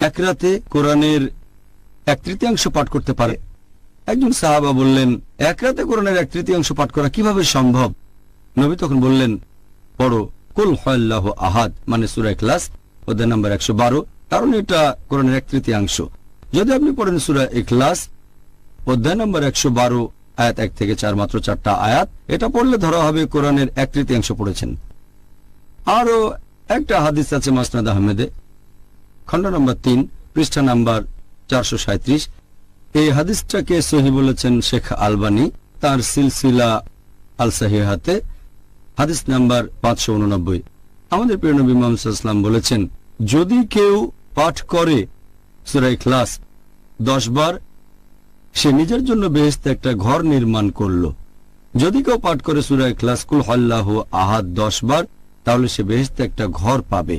এক রাতে কোরআনের 1/3 পাঠ করতে পারে। একজন সাহাবা বললেন, এক রাতে কোরআনের 1/3 পাঠ করা কিভাবে সম্ভব? নবী তখন বললেন, পড়ো কুল হুয়াল্লাহু আহাদ, মানে সূরা ইখলাস, অধ্যায় নম্বর 112, কারণ এটা কোরআনের 1/3। যদি আপনি পড়েন সূরা ইখলাস অধ্যায় নম্বর 112 আয়াত 1 থেকে 4, মাত্র 4টা আয়াত, এটা পড়লে ধরা হবে কোরআনের 1/3 পড়েছেন। আরো একটা হাদিস আছে মাসনাদ আহমেদে, খণ্ড নম্বর 3, পৃষ্ঠা নাম্বার 437। এই হাদিসটাকে সহিহ বলেছেন শেখ আলবানী তার সিলসিলা আল সাহিহাতে, হাদিস নাম্বার 589। আমাদের প্রিয় নবী মুহাম্মদ সাল্লাল্লাহু আলাইহি ওয়াসাল্লাম বলেছেন, যদি কেউ পাঠ করে সূরা ইখলাস 10 বার, সে নিজের জন্য বেহেশতে একটা ঘর নির্মাণ করল। যদি কেউ পাঠ করে সূরা ইখলাস কুল হুয়াল্লাহু আহাদ 10 বার, তাহলে সে বেহেশতে একটা ঘর পাবে।